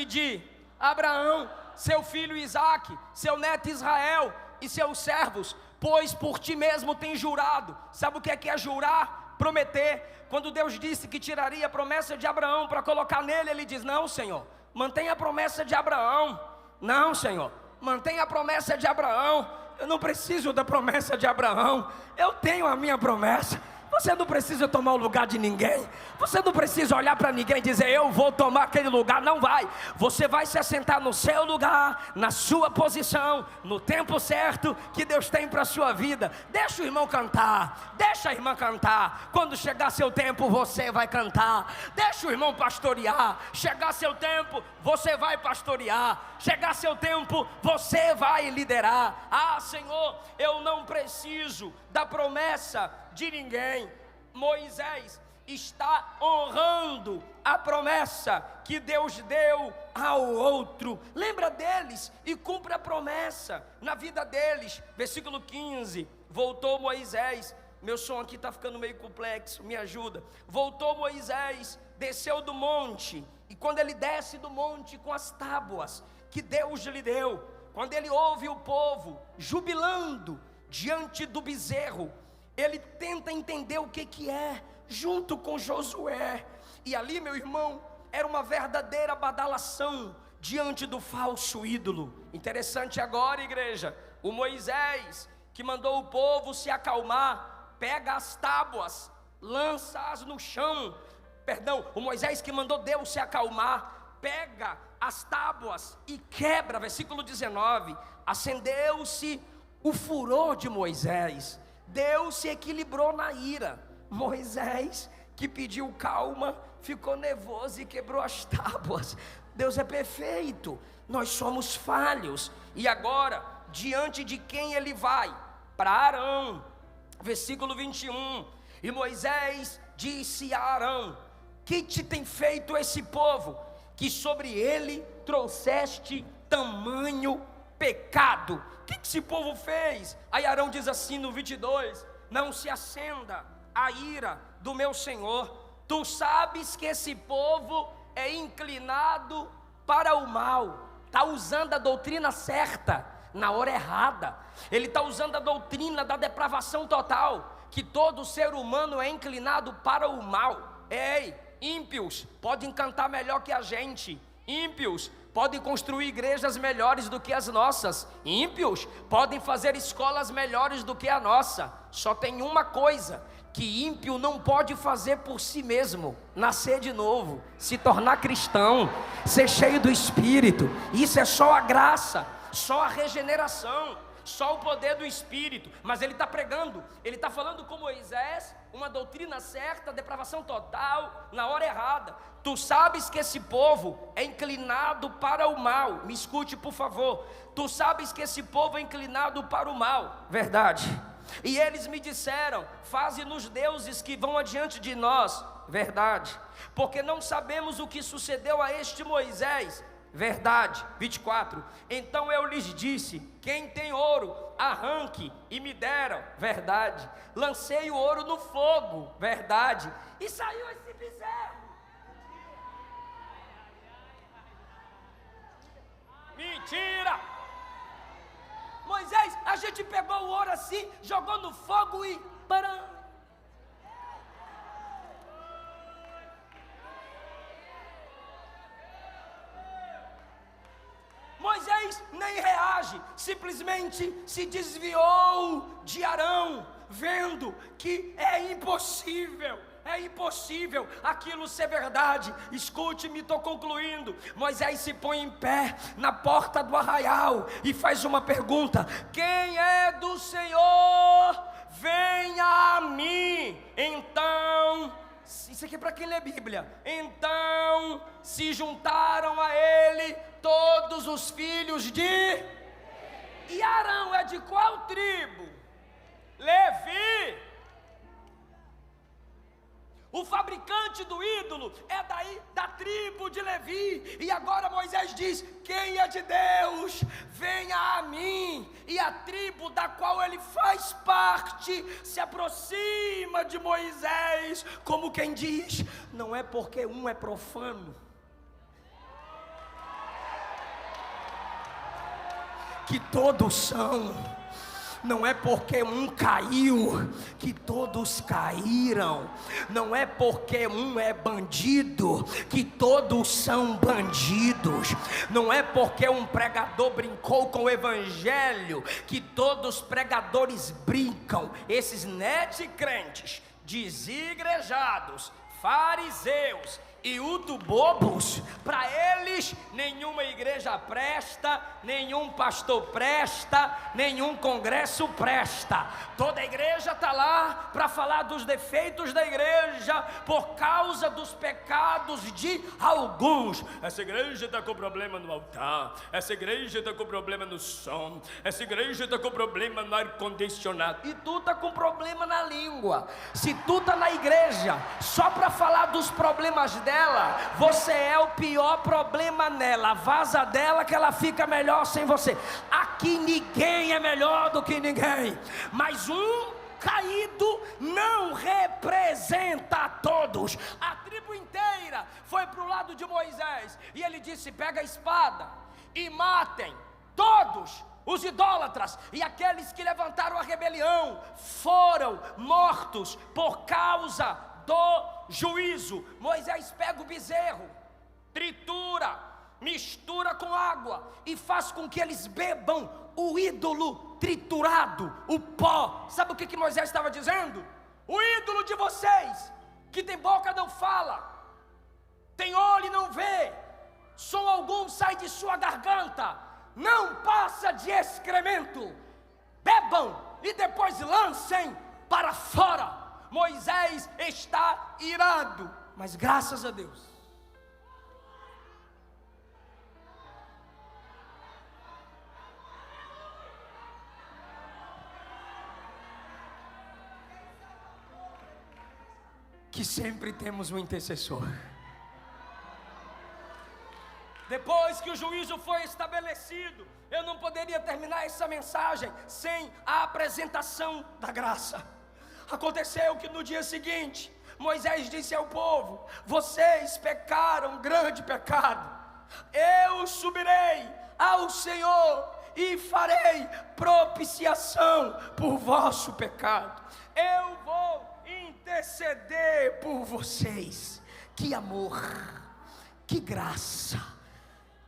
S3: de Abraão, seu filho Isaque, seu neto Israel e seus servos, pois por ti mesmo tem jurado. Sabe o que é jurar? Prometer. Quando Deus disse que tiraria a promessa de Abraão para colocar nele, ele diz: não, Senhor, mantenha a promessa de Abraão. Não, Senhor, mantenha a promessa de Abraão. Eu não preciso da promessa de Abraão, eu tenho a minha promessa. Você não precisa tomar o lugar de ninguém. Você não precisa olhar para ninguém e dizer: eu vou tomar aquele lugar. Não vai. Você vai se assentar no seu lugar, na sua posição, no tempo certo que Deus tem para a sua vida. Deixa o irmão cantar, deixa a irmã cantar. Quando chegar seu tempo, você vai cantar. Deixa o irmão pastorear. Chegar seu tempo, você vai pastorear. Chegar seu tempo, você vai liderar. Ah, Senhor, eu não preciso da promessa de ninguém. Moisés está honrando a promessa que Deus deu ao outro. Lembra deles e cumpre a promessa na vida deles. Versículo 15: voltou Moisés. Meu som aqui está ficando meio complexo, me ajuda. Voltou Moisés, desceu do monte. E quando ele desce do monte com as tábuas que Deus lhe deu, quando ele ouve o povo jubilando diante do bezerro, ele tenta entender o que é, junto com Josué. E ali, meu irmão, era uma verdadeira badalação diante do falso ídolo. Interessante agora, igreja, o Moisés que mandou o povo se acalmar, pega as tábuas, lança-as no chão. Perdão, o Moisés que mandou Deus se acalmar, pega as tábuas e quebra. Versículo 19: acendeu-se o furor de Moisés, Deus se equilibrou na ira. Moisés, que pediu calma, ficou nervoso e quebrou as tábuas. Deus é perfeito, nós somos falhos. E agora, diante de quem ele vai? Para Arão. Versículo 21: e Moisés disse a Arão: que te tem feito esse povo, que sobre ele trouxeste tamanho pecado? O que esse povo fez? Aí Arão diz assim no 22: não se acenda a ira do meu Senhor. Tu sabes que esse povo é inclinado para o mal. Está usando a doutrina certa na hora errada. Ele está usando a doutrina da depravação total, que todo ser humano é inclinado para o mal. Ei, ímpios podem cantar melhor que a gente. Ímpios podem construir igrejas melhores do que as nossas. Ímpios podem fazer escolas melhores do que a nossa. Só tem uma coisa que ímpio não pode fazer por si mesmo: nascer de novo, se tornar cristão, ser cheio do Espírito. Isso é só a graça, só a regeneração, só o poder do Espírito. Mas ele está pregando, ele está falando com Moisés uma doutrina certa, depravação total, na hora errada. Tu sabes que esse povo é inclinado para o mal. Me escute, por favor. Tu sabes que esse povo é inclinado para o mal. Verdade. E eles me disseram: faze-nos deuses que vão adiante de nós. Verdade. Porque não sabemos o que sucedeu a este Moisés. Verdade. 24: então eu lhes disse: quem tem ouro, arranque. E me deram. Verdade. Lancei o ouro no fogo. Verdade. E saiu esse bezerro. Mentira. Moisés, a gente pegou o ouro assim, jogou no fogo e param. Moisés nem reage, simplesmente se desviou de Arão, vendo que é impossível aquilo ser verdade. Escute-me, estou concluindo. Moisés se põe em pé na porta do arraial e faz uma pergunta: quem é do Senhor, venha a mim. Então, isso aqui é para quem lê Bíblia. Então se juntaram a ele todos os filhos de... E Arão é de qual tribo? Levi. O fabricante do ídolo é daí, da tribo de Levi. E agora Moisés diz: quem é de Deus, venha a mim. E a tribo da qual ele faz parte se aproxima de Moisés, como quem diz: não é porque um é profano que todos são. Não é porque um caiu que todos caíram. Não é porque um é bandido que todos são bandidos. Não é porque um pregador brincou com o evangelho que todos os pregadores brincam. Esses net crentes desigrejados, fariseus e bobos. Para eles nenhuma igreja presta, nenhum pastor presta, nenhum congresso presta. Toda a igreja está lá para falar dos defeitos da igreja por causa dos pecados de alguns. Essa igreja está com problema no altar, essa igreja está com problema no som, essa igreja está com problema no ar-condicionado, e tu está com problema na língua. Se tu está na igreja só para falar dos problemas dela, você é o pior problema nela. Vaza dela que ela fica melhor sem você. Aqui ninguém é melhor do que ninguém, mas um caído não representa a todos. A tribo inteira foi para o lado de Moisés e ele disse: pega a espada e matem todos os idólatras, e aqueles que levantaram a rebelião foram mortos por causa do juízo. Moisés pega o bezerro, tritura, mistura com água e faz com que eles bebam o ídolo triturado, o pó. Sabe o que Moisés estava dizendo? O ídolo de vocês, que tem boca não fala, tem olho e não vê, som algum sai de sua garganta, não passa de excremento, bebam e depois lancem para fora. Moisés está irado, mas graças a Deus que sempre temos um intercessor. Depois que o juízo foi estabelecido, eu não poderia terminar essa mensagem sem a apresentação da graça. Aconteceu que no dia seguinte, Moisés disse ao povo: vocês pecaram grande pecado, eu subirei ao Senhor e farei propiciação por vosso pecado, eu vou interceder por vocês. Que amor, que graça,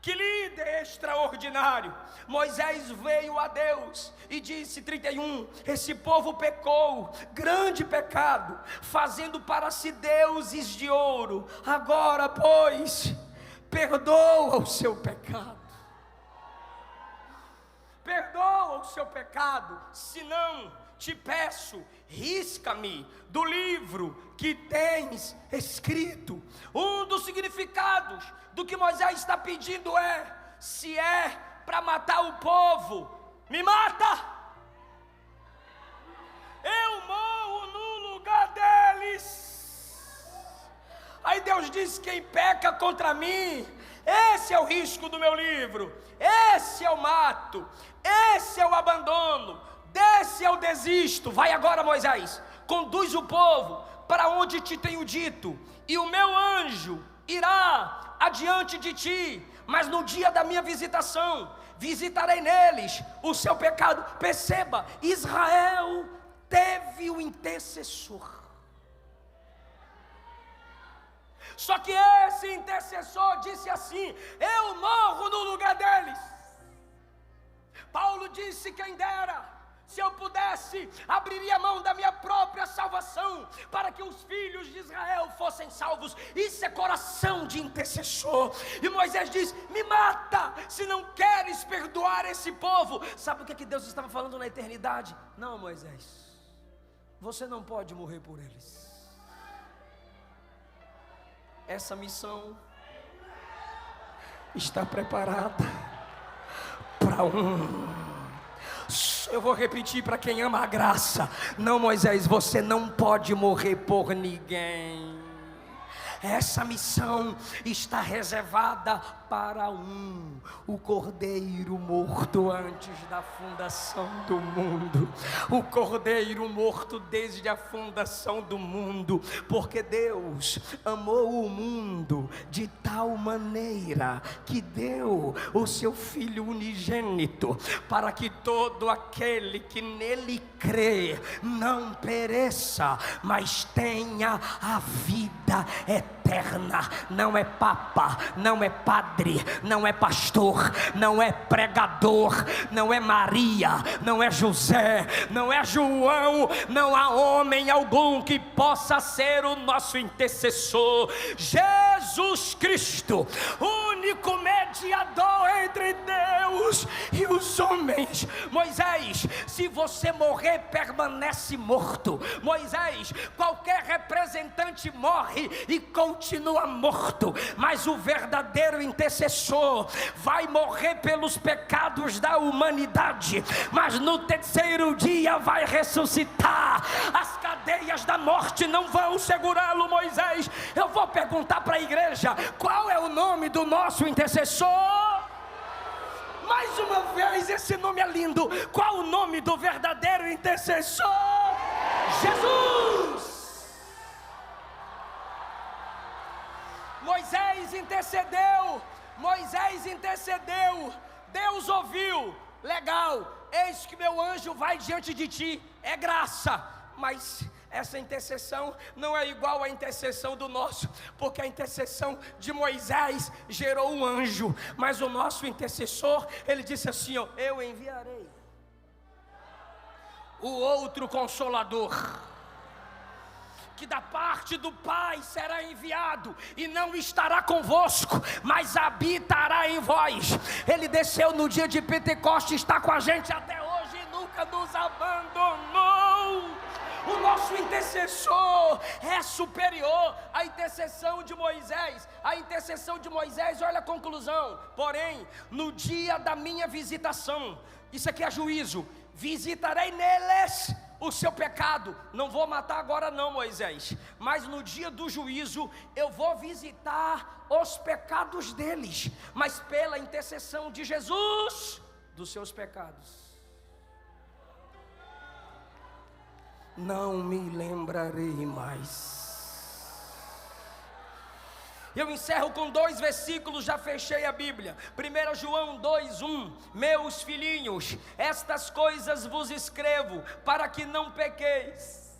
S3: que líder extraordinário. Moisés veio a Deus e disse, 31, esse povo pecou, grande pecado, fazendo para si deuses de ouro. Agora, pois, perdoa o seu pecado. Perdoa o seu pecado, senão te peço, risca-me do livro que tens escrito. Um dos significados do que Moisés está pedindo é: se é para matar o povo, me mata, eu morro no lugar deles. Aí Deus diz: quem peca contra mim, esse é o risco do meu livro, esse eu mato, esse eu abandono, desse eu desisto. Vai agora, Moisés, conduz o povo para onde te tenho dito, e o meu anjo irá adiante de ti, mas no dia da minha visitação, visitarei neles o seu pecado. Perceba, Israel teve o intercessor. Só que esse intercessor disse assim: eu morro no lugar deles. Paulo disse: quem dera, se eu pudesse, abriria mão da minha própria salvação, para que os filhos de Israel fossem salvos. Isso é coração de intercessor. E Moisés diz: me mata, se não queres perdoar esse povo. Sabe o que Deus estava falando na eternidade? Não, Moisés, você não pode morrer por eles. Essa missão está preparada para eu vou repetir para quem ama a graça. Não, Moisés, você não pode morrer por ninguém. Essa missão está reservada para o cordeiro morto antes da fundação do mundo. O cordeiro morto desde a fundação do mundo, porque Deus amou o mundo de tal maneira que deu o seu Filho unigênito, para que todo aquele que nele crê não pereça, mas tenha a vida eterna. eterna, não é papa, não é padre, não é pastor, não é pregador, não é Maria, não é José, não é João, não há homem algum que possa ser o nosso intercessor. Jesus Cristo, único mediador entre Deus e os homens. Moisés, se você morrer, permanece morto. Moisés, qualquer representante morre e continua morto, mas o verdadeiro intercessor vai morrer pelos pecados da humanidade, mas no terceiro dia vai ressuscitar. As cadeias da morte não vão segurá-lo. Moisés, eu vou perguntar para a igreja: qual é o nome do nosso intercessor? Mais uma vez, esse nome é lindo. Qual o nome do verdadeiro intercessor? Jesus. Moisés intercedeu, Deus ouviu, legal, eis que meu anjo vai diante de ti, é graça, mas essa intercessão não é igual à intercessão do nosso, porque a intercessão de Moisés gerou um anjo, mas o nosso intercessor, ele disse assim, ó, eu enviarei o outro Consolador, que da parte do Pai será enviado, e não estará convosco, mas habitará em vós. Ele desceu no dia de Pentecostes, está com a gente até hoje e nunca nos abandonou. O nosso intercessor é superior à intercessão de Moisés. A intercessão de Moisés, olha a conclusão: porém, no dia da minha visitação, isso aqui é juízo, visitarei neles o seu pecado. Não vou matar agora não, Moisés, mas no dia do juízo eu vou visitar os pecados deles, mas pela intercessão de Jesus, dos seus pecados não me lembrarei mais. Eu encerro com 2 versículos, já fechei a Bíblia. 1 João 2:1. Meus filhinhos, estas coisas vos escrevo para que não pequeis.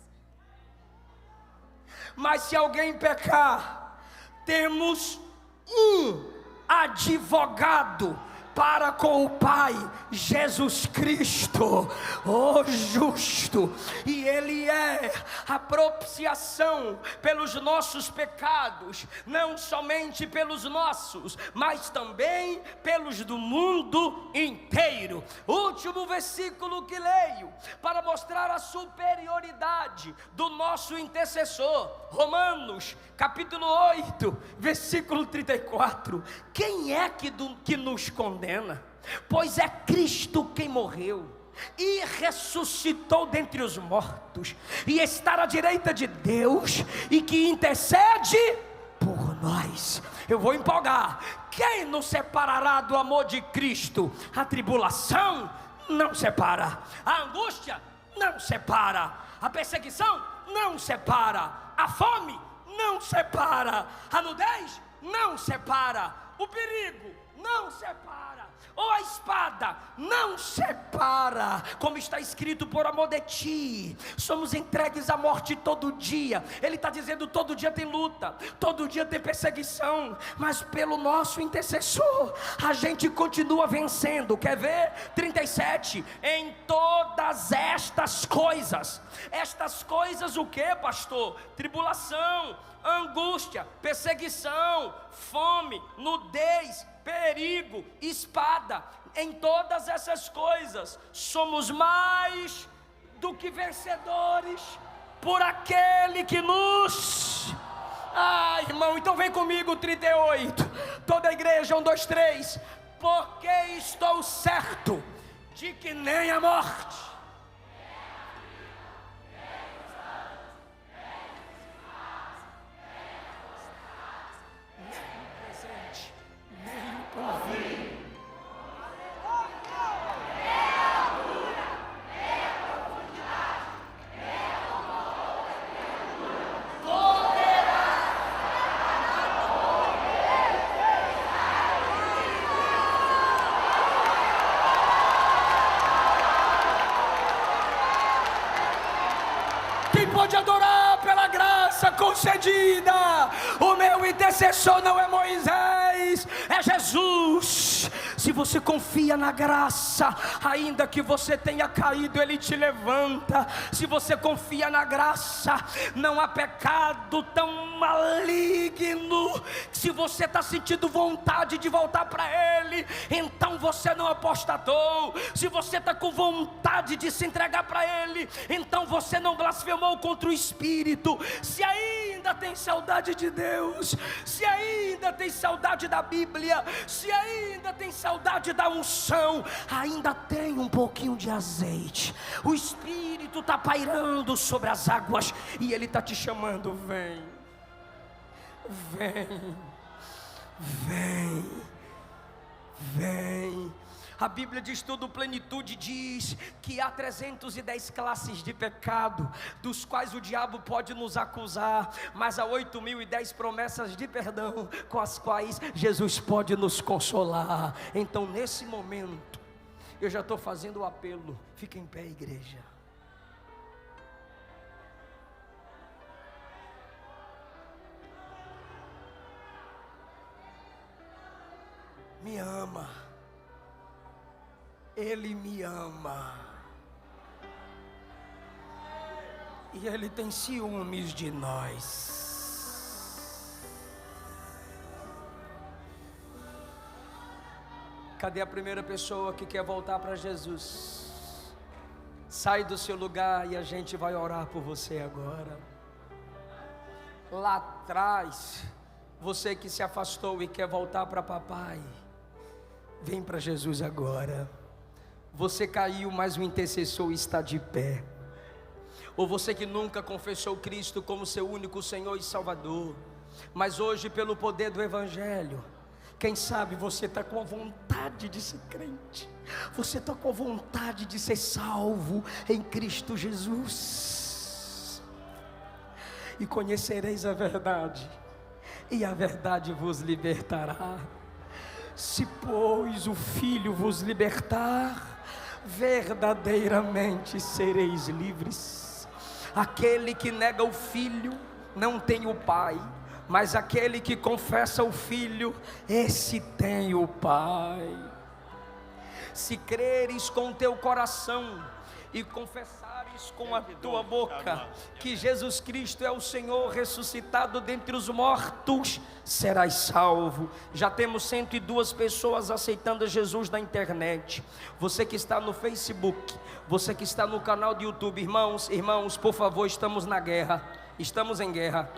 S3: Mas se alguém pecar, temos um advogado para com o Pai, Jesus Cristo, o justo, e Ele é a propiciação pelos nossos pecados, não somente pelos nossos, mas também pelos do mundo inteiro. Último versículo que leio, para mostrar a superioridade do nosso intercessor, Romanos, capítulo 8, versículo 34. Quem é que nos condena? Pois é Cristo quem morreu e ressuscitou dentre os mortos, e está à direita de Deus, e que intercede por nós. Eu vou empolgar. Quem nos separará do amor de Cristo? A tribulação não separa, a angústia não separa, a perseguição não separa, a fome não separa, a nudez não separa, o perigo não separa, ou a espada não separa, como está escrito, por amor de ti, somos entregues à morte todo dia. Ele está dizendo, todo dia tem luta, todo dia tem perseguição, mas pelo nosso intercessor, a gente continua vencendo. Quer ver? 37, em todas estas coisas o que, pastor? Tribulação, angústia, perseguição, fome, nudez, perigo, espada. Em todas essas coisas somos mais do que vencedores por aquele que nos... irmão, então vem comigo, 38, toda a igreja, 1, 2, 3. Porque estou certo de que nem a morte, pode adorar pela graça graça concedida. O meu intercessor não é Moisés, é Jesus. Se você confia na graça, ainda que você tenha caído, Ele te levanta. Se você confia na graça, não há pecado tão maligno. Se você está sentindo vontade de voltar para Ele, então você não apostatou. Se você está com vontade de se entregar para Ele, então você não blasfemou contra o Espírito. Se ainda tem saudade de Deus, se ainda tem saudade da Bíblia, se ainda tem saudade da unção, ainda tem um pouquinho de azeite. O Espírito está pairando sobre as águas e Ele está te chamando: vem, vem, vem, vem. A Bíblia diz tudo, plenitude diz que há 310 classes de pecado, dos quais o diabo pode nos acusar, mas há 8.010 promessas de perdão, com as quais Jesus pode nos consolar. Então nesse momento, eu já estou fazendo o apelo. Fica em pé, igreja. Me ama. Ele me ama. E Ele tem ciúmes de nós. Cadê a primeira pessoa que quer voltar para Jesus? Sai do seu lugar e a gente vai orar por você agora. Lá atrás, você que se afastou e quer voltar para papai, vem para Jesus agora. Você caiu, mas o intercessor está de pé. Ou você que nunca confessou Cristo como seu único Senhor e Salvador, mas hoje pelo poder do Evangelho, quem sabe você está com a vontade de ser crente, você está com a vontade de ser salvo em Cristo Jesus. E conhecereis a verdade, e a verdade vos libertará. Se pois o Filho vos libertar, verdadeiramente sereis livres. Aquele que nega o Filho não tem o Pai, mas aquele que confessa o Filho, esse tem o Pai. Se creres com o teu coração e confessares com a tua boca que Jesus Cristo é o Senhor ressuscitado dentre os mortos, serás salvo. Já temos 102 pessoas aceitando Jesus na internet. Você que está no Facebook, você que está no canal do YouTube, irmãos, por favor, estamos na guerra, estamos em guerra.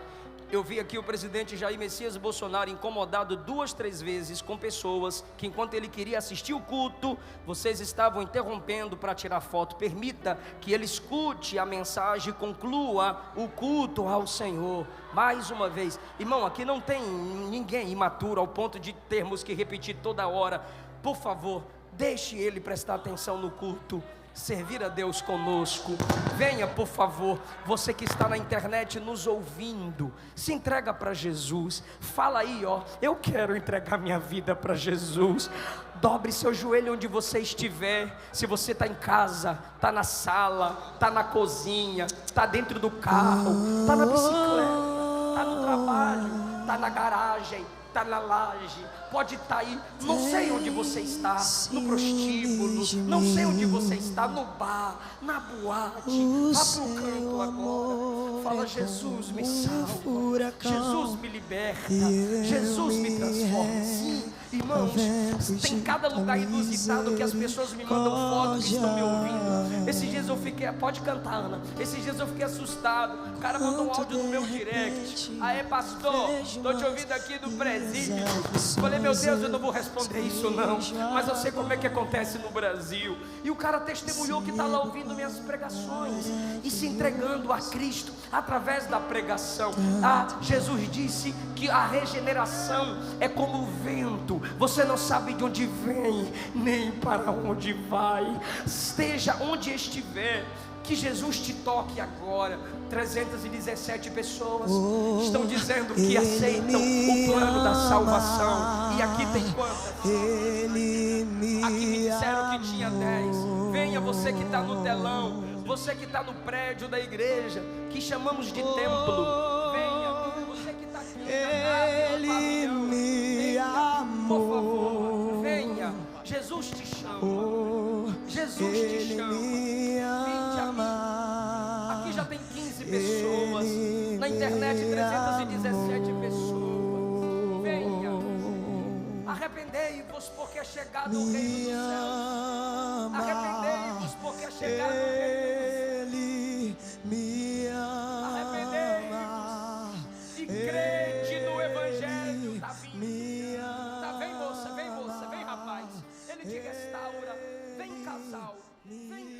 S3: Eu vi aqui o presidente Jair Messias Bolsonaro incomodado 2, 3 vezes com pessoas que, enquanto ele queria assistir o culto, vocês estavam interrompendo para tirar foto. Permita que ele escute a mensagem e conclua o culto ao Senhor. Mais uma vez, irmão, aqui não tem ninguém imaturo ao ponto de termos que repetir toda hora. Por favor, deixe ele prestar atenção no culto, servir a Deus conosco. Venha, por favor, você que está na internet nos ouvindo, se entrega para Jesus. Fala aí, ó, eu quero entregar minha vida para Jesus. Dobre seu joelho onde você estiver. Se você está em casa, está na sala, está na cozinha, está dentro do carro, está na bicicleta, está no trabalho, está na garagem, está na laje, pode estar aí, não sei onde você está, no prostíbulo, não sei onde você está, no bar, na boate, vá para o canto agora, fala: Jesus me salva, Jesus me liberta, Jesus me transforma. Sim, irmãos, tem cada lugar inusitado que as pessoas me mandam fotos que estão me ouvindo. Esses dias eu fiquei, pode cantar, Ana, esses dias eu fiquei assustado, o cara mandou um áudio no meu direct: aê pastor, estou te ouvindo aqui do presídio. Falei: meu Deus, eu não vou responder isso não, mas eu sei como é que acontece no Brasil. E o cara testemunhou que está lá ouvindo minhas pregações e se entregando a Cristo através da pregação. Jesus disse que a regeneração é como o vento, você não sabe de onde vem, nem para onde vai. Esteja onde estiver, que Jesus te toque agora. 317 pessoas estão dizendo que aceitam o plano da salvação. E aqui tem quantas? Aqui me disseram que tinha 10. Venha você que está no telão, você que está no prédio da igreja, que chamamos de templo. Arrependei-vos porque é chegado o reino dos céus. Arrependei-vos porque é chegado o reino dos céus.
S2: Ele me ama.
S3: Arrependei-vos e crede no Evangelho. Está vindo. Tá, vem moça, vem rapaz. Ele te restaura. Vem casal, vem